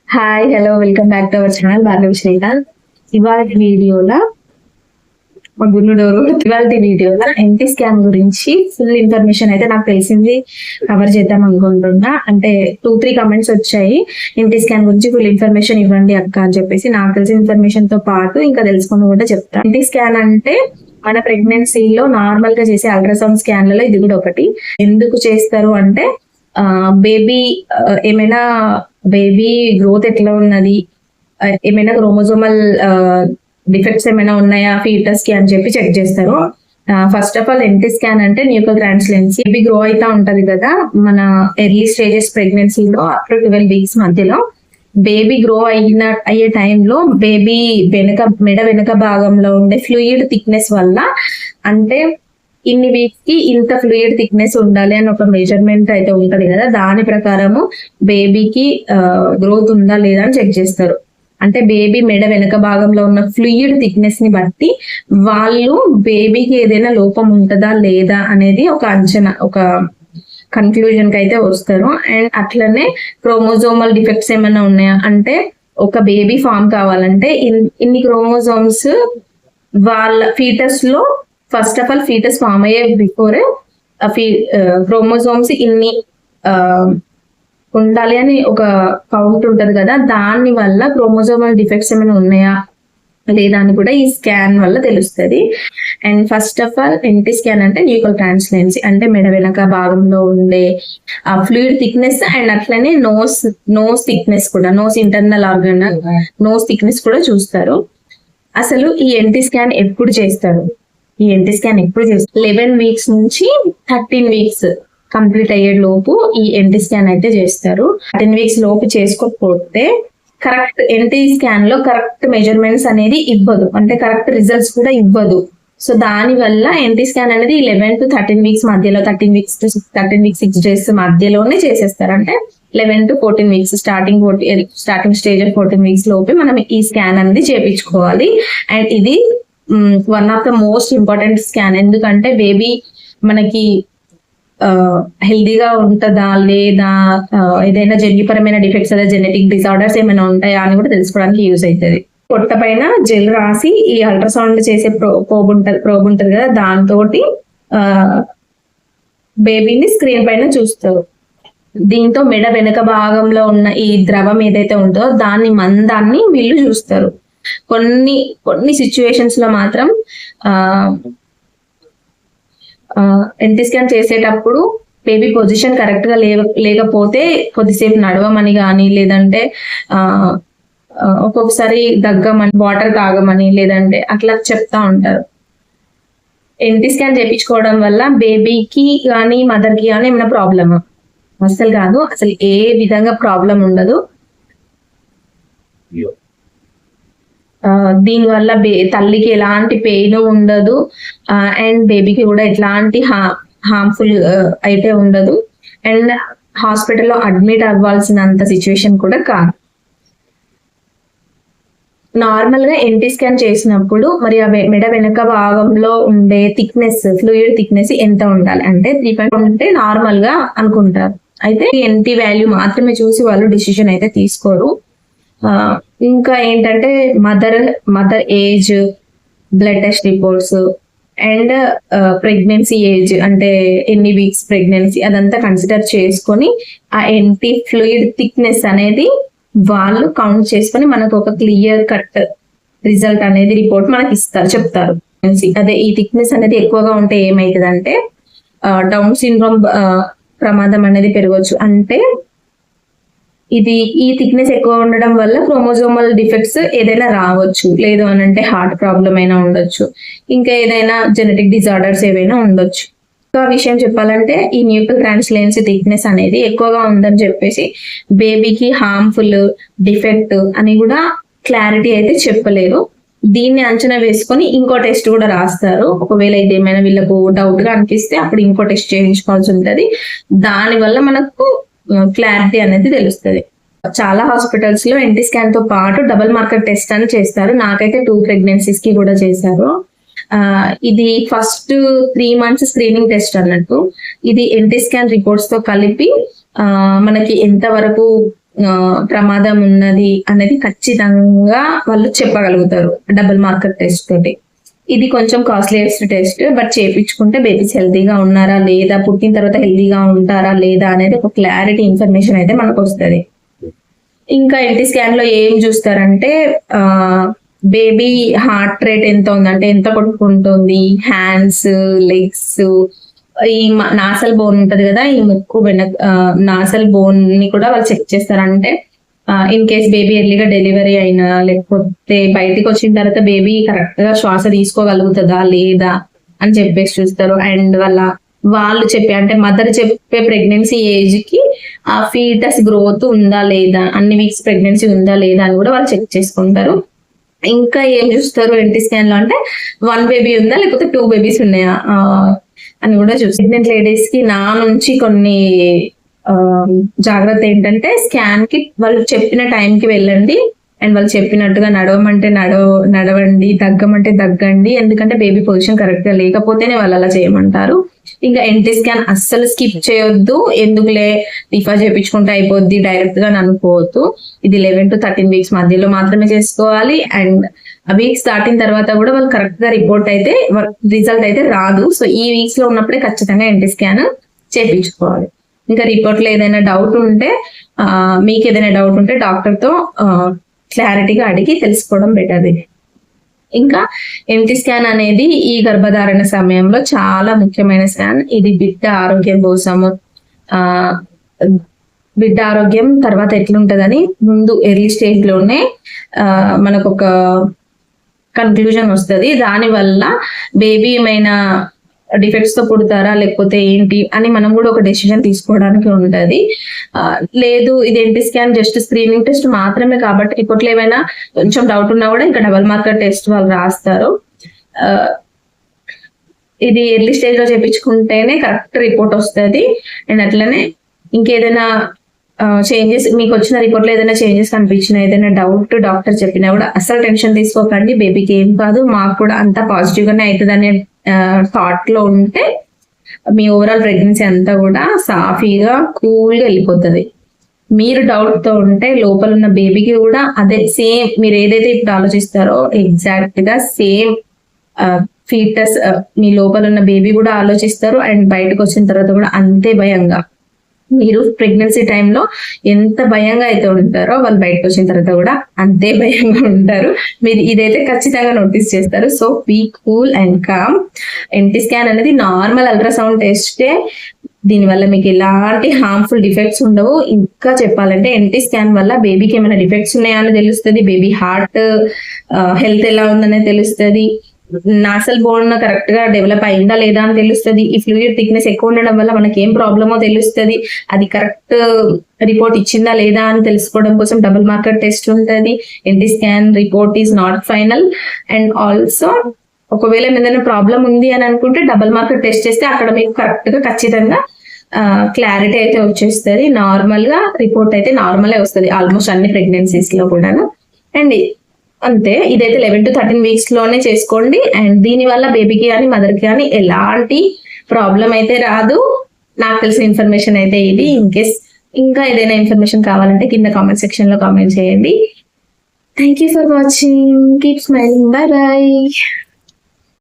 Hi hello welcome back to our channel Bhargavi Srikanth. ఇవాళ వీడియోలో NT scam గురించి ఫుల్ ఇన్ఫర్మేషన్ అయితే నాకు తెలిసింది కవర్ చేద్దాం అనుకుంటున్నా. అంటే 2-3 కమెంట్స్ వచ్చాయి, ఎన్టీ స్కామ్ గురించి ఫుల్ ఇన్ఫర్మేషన్ ఇవ్వండి అక్క అని చెప్పేసి. నాకు తెలిసిన ఇన్ఫర్మేషన్ తో పాటు ఇంకా తెలుసుకుని కూడా చెప్తాను. ఎన్టీ స్కాన్ అంటే మన ప్రెగ్నెన్సీలో నార్మల్ గా చేసే అల్ట్రాసౌండ్ స్కాన్లలో ఇది కూడా ఒకటి. ఎందుకు చేస్తారు అంటే బేబీ ఏమైనా బేబీ గ్రోత్ ఎట్లా ఉన్నది, ఏమైనా క్రోమోజోమల్ డిఫెక్ట్స్ ఏమైనా ఉన్నాయా ఫీటస్ కి అని చెప్పి చెక్ చేస్తారు. First of all NT scan అంటే న్యూరోగ్రాన్స్లెన్సీ. బేబీ గ్రో అవుతా ఉంటది కదా మన ఎర్లీ స్టేజెస్ ప్రెగ్నెన్సీలో అప్ టు 12 వీక్స్ మధ్యలో. బేబీ గ్రో అయ్యే టైంలో బేబీ మెడ వెనుక భాగంలో ఉండే ఫ్లూయిడ్ థిక్నెస్ వల్ల, అంటే ఇన్ని వీక్స్ కి ఇంత ఫ్లూయిడ్ థిక్నెస్ ఉండాలి అని ఒక మెజర్మెంట్ అయితే ఉంటది కదా, దాని ప్రకారము బేబీకి గ్రోత్ ఉందా లేదా అని చెక్ చేస్తారు. అంటే బేబీ మెడ వెనక భాగంలో ఉన్న ఫ్లూయిడ్ థిక్నెస్ ని బట్టి వాళ్ళు బేబీకి ఏదైనా లోపం ఉంటుందా లేదా అనేది ఒక అంచనా, ఒక కన్క్లూజన్ కి అయితే వస్తారు. అండ్ అట్లనే క్రోమోజోమల్ డిఫెక్ట్స్ ఏమైనా ఉన్నాయా అంటే, ఒక బేబీ ఫామ్ కావాలంటే ఇన్ని క్రోమోజోమ్స్ వాళ్ళ ఫీటస్ లో, first of all fetus form అయ్యే బిఫోరే క్రోమోజోమ్స్ ఇన్ని ఉండాలి అని ఒక కౌంట్ ఉంటది కదా, దాని వల్ల క్రోమోజోమల్ డిఫెక్ట్స్ ఏమైనా ఉన్నాయా లేదా అని కూడా ఈ స్కాన్ వల్ల తెలుస్తుంది. And first of all NT scan అంటే న్యూరోగ్రాన్స్లెన్సీ, అంటే మెడ వెనక భాగంలో ఉండే ఫ్లూయిడ్ థిక్నెస్ అండ్ అట్లనే నోస్ థిక్నెస్ కూడా, nose internal organ nose thickness కూడా చూస్తారు. అసలు ఈ ఎన్టీ స్కాన్ ఎప్పుడు చేస్తారు? ఈ ఎన్టీ స్కాన్ ఎప్పుడు చేస్తారు? 11 వీక్స్ నుంచి 13 వీక్స్ కంప్లీట్ అయ్యే లోపు ఈ ఎన్టీ స్కాన్ అయితే చేస్తారు. 13 వీక్స్ లోపు చేసుకోకపోతే కరెక్ట్ ఎన్టీ స్కాన్ లో కరెక్ట్ మెజర్మెంట్స్ అనేది ఇవ్వదు, అంటే కరెక్ట్ రిజల్ట్స్ కూడా ఇవ్వదు. సో దాని వల్ల ఎన్టీ స్కాన్ అనేది 11 to 13 వీక్స్ మధ్యలో, 13 వీక్స్ 6 days మధ్యలోనే చేసేస్తారు. అంటే 11 to 14 weeks starting stage of 14 weeks లోపే మనం ఈ స్కాన్ అనేది చేయించుకోవాలి. అండ్ ఇది one of the most important scan. ఎందుకంటే బేబీ మనకి హెల్దీగా ఉంటుందా లేదా, ఏదైనా జన్యుపరమైన డిఫెక్ట్స్ అదే జెనెటిక్ డిసార్డర్స్ ఏమైనా ఉంటాయా అని కూడా తెలుసుకోవడానికి యూజ్ అవుతుంది. పొట్ట పైన జెల్ రాసి ఈ అల్ట్రాసౌండ్ చేసే ప్రోబ్ ఉంటది కదా, దాంతో బేబీని స్క్రీన్ పైన చూస్తారు. దీంతో మెడ వెనుక భాగంలో ఉన్న ఈ ద్రవం ఏదైతే ఉంటుందో దాని మందాన్ని వీళ్ళు చూస్తారు. కొన్ని సిచ్యువేషన్స్ లో మాత్రం ఎన్టీ స్కాన్ చేసేటప్పుడు బేబీ పొజిషన్ కరెక్ట్ గా లేకపోతే కొద్దిసేపు నడవమని కానీ, లేదంటే ఒక్కొక్కసారి దగ్గమని, వాటర్ తాగమని, లేదంటే అట్లా చెప్తా ఉంటారు. ఎన్టీ స్కాన్ చేయించుకోవడం వల్ల బేబీకి కానీ మదర్ కి కానీ ఏమైనా ప్రాబ్లమా? అసలు కాదు, అసలు ఏ విధంగా ప్రాబ్లం ఉండదు. దీనివల్ల తల్లికి ఎలాంటి పెయిన్ ఉండదు, అండ్ బేబీకి కూడా ఎట్లాంటి హార్మ్ఫుల్ అయితే ఉండదు. అండ్ హాస్పిటల్లో అడ్మిట్ అవ్వాల్సినంత సిచ్యువేషన్ కూడా కాదు. నార్మల్ గా ఎన్టీ స్కాన్ చేసినప్పుడు మరి మెడ వెనక భాగంలో ఉండే థిక్నెస్, ఫ్లూయిడ్ థిక్నెస్ ఎంత ఉండాలి అంటే 3 ఉంటే నార్మల్ గా అనుకుంటారు. అయితే ఎన్టీ వాల్యూ మాత్రమే చూసి వాళ్ళు డిసిషన్ అయితే తీసుకోరు. ఇంకా ఏంటంటే mother age, blood test reports and pregnancy age, అంటే ఎన్ని వీక్స్ ప్రెగ్నెన్సీ, అదంతా కన్సిడర్ చేసుకొని ఆ ఎన్టీ ఫ్లూయిడ్ థిక్నెస్ అనేది వాళ్ళు కౌంట్ చేసుకొని మనకు ఒక క్లియర్ కట్ రిజల్ట్ అనేది రిపోర్ట్ మనకి చెప్తారు. అదే ఈ థిక్నెస్ అనేది ఎక్కువగా ఉంటే ఏమైతుందంటే డౌన్ సిండ్రోమ్ ప్రమాదం అనేది పెరగవచ్చు. అంటే ఈ థిక్నెస్ ఎక్కువ ఉండడం వల్ల క్రోమోజోమల్ డిఫెక్ట్స్ ఏదైనా రావచ్చు, లేదు అని అంటే హార్ట్ ప్రాబ్లం అయినా ఉండొచ్చు, ఇంకా ఏదైనా జెనెటిక్ డిజార్డర్స్ ఏవైనా ఉండొచ్చు. ఇంకా విషయం చెప్పాలంటే ఈ న్యూరోగ్రాన్స్లెన్సీ థిక్నెస్ అనేది ఎక్కువగా ఉందని చెప్పేసి బేబీకి హార్మ్ఫుల్, డిఫెక్ట్ అని కూడా క్లారిటీ అయితే చెప్పలేరు. దీన్ని అంచనా వేసుకొని ఇంకో టెస్ట్ కూడా రాస్తారు. ఒకవేళ ఇది ఏమైనా వీళ్ళకు డౌట్ గా అనిపిస్తే అప్పుడు ఇంకో టెస్ట్ చేయించుకోవాల్సి ఉంటుంది. దాని వల్ల మనకు క్లారిటీ అనేది తెలుస్తుంది. చాలా హాస్పిటల్స్ లో ఎన్టీ స్కాన్ తో పాటు డబుల్ మార్కర్ టెస్ట్ అని చేస్తారు. నాకైతే 2 ప్రెగ్నెన్సీస్ కి కూడా చేశారు. ఇది ఫస్ట్ 3 months స్క్రీనింగ్ టెస్ట్ అన్నట్టు. ఇది ఎన్టీ స్కాన్ రిపోర్ట్స్ తో కలిపి మనకి ఎంత వరకు ప్రమాదం ఉన్నది అనేది ఖచ్చితంగా వాళ్ళు చెప్పగలుగుతారు డబుల్ మార్కర్ టెస్ట్ తోటి. ఇది కొంచెం కాస్ట్లీయెస్ట్ టెస్ట్, బట్ చేయించుకుంటే బేబీస్ హెల్తీగా ఉన్నారా లేదా, పుట్టిన తర్వాత హెల్తీగా ఉంటారా లేదా అనేది ఒక క్లారిటీ ఇన్ఫర్మేషన్ అయితే మనకు వస్తుంది. ఇంకా ఎన్టీ స్కాన్ లో ఏం చూస్తారంటే బేబీ హార్ట్ రేట్ ఎంత ఉంది, అంటే ఎంత కొట్టుకుంటుంది, హ్యాండ్స్, లెగ్స్, ఈ నాసల్ బోన్ ఉంటది కదా, ఈ ముక్కు వెనక నాసల్ బోన్ ని కూడా వాళ్ళు చెక్ చేస్తారంటే ఇన్ కేస్ బేబీ ఎర్లీగా డెలివరీ అయినా లేకపోతే బయటికి వచ్చిన తర్వాత బేబీ కరెక్ట్ గా శ్వాస తీసుకోగలుగుతుందా లేదా అని చెప్పేసి చూస్తారు. అండ్ వాళ్ళు చెప్పే అంటే మదర్ చెప్పే ప్రెగ్నెన్సీ ఏజ్ కి ఆ ఫీటస్ గ్రోత్ ఉందా లేదా, అన్ని వీక్స్ ప్రెగ్నెన్సీ ఉందా లేదా అని కూడా వాళ్ళు చెక్ చేసుకుంటారు. ఇంకా ఏం చూస్తారు ఎన్టీ స్కాన్ లో అంటే 1 బేబీ ఉందా లేకపోతే 2 బేబీస్ ఉన్నాయా అని కూడా చూస్తారు. ప్రెగ్నెంట్ లేడీస్ కి నా నుంచి కొన్ని జాగ్రత్త ఏంటంటే, స్కాన్ కి వాళ్ళు చెప్పిన టైంకి వెళ్ళండి అండ్ వాళ్ళు చెప్పినట్టుగా నడవమంటే నడవండి, తగ్గమంటే తగ్గండి, ఎందుకంటే బేబీ పొజిషన్ కరెక్ట్ గా లేకపోతేనే వాళ్ళు అలా చేయమంటారు. ఇంకా ఎన్టీ స్కాన్ అస్సలు స్కిప్ చేయొద్దు, ఎందుకులే రిఫా చేయించుకుంటే అయిపోద్ది డైరెక్ట్ గా అనుకోవద్దు. ఇది 11 to 13 వీక్స్ మధ్యలో మాత్రమే చేసుకోవాలి. అండ్ ఆ వీక్స్ దాటిన తర్వాత కూడా వాళ్ళు కరెక్ట్ గా రిజల్ట్ అయితే రాదు. సో ఈ వీక్స్ లో ఉన్నప్పుడే ఖచ్చితంగా ఎన్టీ స్కాన్ చేయించుకోవాలి. ఇంకా రిపోర్ట్ లో ఏదైనా డౌట్ ఉంటే మీకు ఏదైనా డౌట్ ఉంటే డాక్టర్ తో క్లారిటీగా అడిగి తెలుసుకోవడం బెటర్. ఇంకా ఎన్టీ స్కాన్ అనేది ఈ గర్భధారణ సమయంలో చాలా ముఖ్యమైన స్కాన్. ఇది బిడ్డ ఆరోగ్యం కోసము, బిడ్డ ఆరోగ్యం తర్వాత ఎట్లుంటదని ముందు ఎర్లీ స్టేజ్ లోనే మనకు ఒక కన్క్లూజన్ వస్తుంది. దానివల్ల బేబీ ఏమైనా డిఫెక్ట్స్ తో పుడతారా లేకపోతే ఏంటి అని మనం కూడా ఒక డెసిషన్ తీసుకోవడానికి ఉంటది. లేదు ఇది NT scan just screening test మాత్రమే కాబట్టి రిపోర్ట్లో ఏమైనా కొంచెం డౌట్ ఉన్నా కూడా ఇంకా డబుల్ మార్కర్ టెస్ట్ వాళ్ళు రాస్తారు. ఇది ఎర్లీ స్టేజ్ లో చేయించుకుంటేనే కరెక్ట్ రిపోర్ట్ వస్తుంది. అండ్ అట్లనే ఇంకేదైనా చేంజెస్ మీకు వచ్చిన రిపోర్ట్ లో ఏదైనా చేంజెస్ కనిపించినా, ఏదైనా డౌట్ డాక్టర్ చెప్పినా కూడా అసలు టెన్షన్ తీసుకోకండి. బేబీకి ఏం కాదు, మాకు కూడా అంతా పాజిటివ్ గానే అవుతుంది అనే థాట్ లో ఉంటే మీ ఓవరాల్ ప్రెగ్నెన్సీ అంతా కూడా సాఫీగా కూల్గా వెళ్ళిపోతుంది. మీరు డౌట్ తో ఉంటే లోపల ఉన్న బేబీకి కూడా అదే సేమ్ మీరు ఏదైతే ఇప్పుడు ఆలోచిస్తారో ఎగ్జాక్ట్ గా సేమ్ ఫీటస్ మీ లోపల ఉన్న బేబీ కూడా ఆలోచిస్తారు. అండ్ బయటకు వచ్చిన తర్వాత కూడా అంతే భయంగా, మీరు ప్రెగ్నెన్సీ టైంలో ఎంత భయంగా అయితే ఉంటారో వాళ్ళు బయటకు వచ్చిన తర్వాత కూడా అంతే భయంగా ఉంటారు. మీరు ఇదైతే ఖచ్చితంగా నోటీస్ చేస్తారు. So be cool and calm. NT scan అనేది నార్మల్ అల్ట్రాసౌండ్ టెస్టే, దీనివల్ల మీకు ఎలాంటి హార్మ్ఫుల్ డిఫెక్ట్స్ ఉండవు. ఇంకా చెప్పాలంటే ఎన్టీ స్కాన్ వల్ల బేబీకి ఏమైనా డిఫెక్ట్స్ ఉన్నాయా అని తెలుస్తుంది, బేబీ హార్ట్ హెల్త్ ఎలా ఉందనే తెలుస్తుంది, నాసల్ బోన్ కరెక్ట్ గా డెవలప్ అయిందా లేదా అని తెలుస్తుంది, ఈ ఫ్లూయిడ్ థిక్నెస్ ఎక్కువ ఉండడం వల్ల మనకి ఏం ప్రాబ్లమో తెలుస్తుంది, అది కరెక్ట్ రిపోర్ట్ ఇచ్చిందా లేదా అని తెలుసుకోవడం కోసం డబుల్ మార్కర్ టెస్ట్ ఉంటుంది. NT scan report is not final. And also ఒకవేళ ఏదైనా ప్రాబ్లం ఉంది అని అనుకుంటే డబుల్ మార్కర్ టెస్ట్ చేస్తే అక్కడ మీకు కరెక్ట్ గా ఖచ్చితంగా క్లారిటీ అయితే వచ్చేస్తుంది. నార్మల్ గా రిపోర్ట్ అయితే నార్మల్ వస్తుంది ఆల్మోస్ట్ అన్ని ప్రెగ్నెన్సీస్ లో కూడాను. అండ్ అంతే, ఇదైతే 11 to 13 వీక్స్ లోనే చేసుకోండి. అండ్ దీని వల్ల బేబీకి కానీ మదర్ కి కానీ ఎలాంటి ప్రాబ్లం అయితే రాదు. నాకు తెలిసిన ఇన్ఫర్మేషన్ అయితే ఇది. ఇన్ కేస్ ఇంకా ఏదైనా ఇన్ఫర్మేషన్ కావాలంటే కింద కామెంట్ సెక్షన్ లో కామెంట్ చేయండి. Thank you for watching. Keep smiling. By by.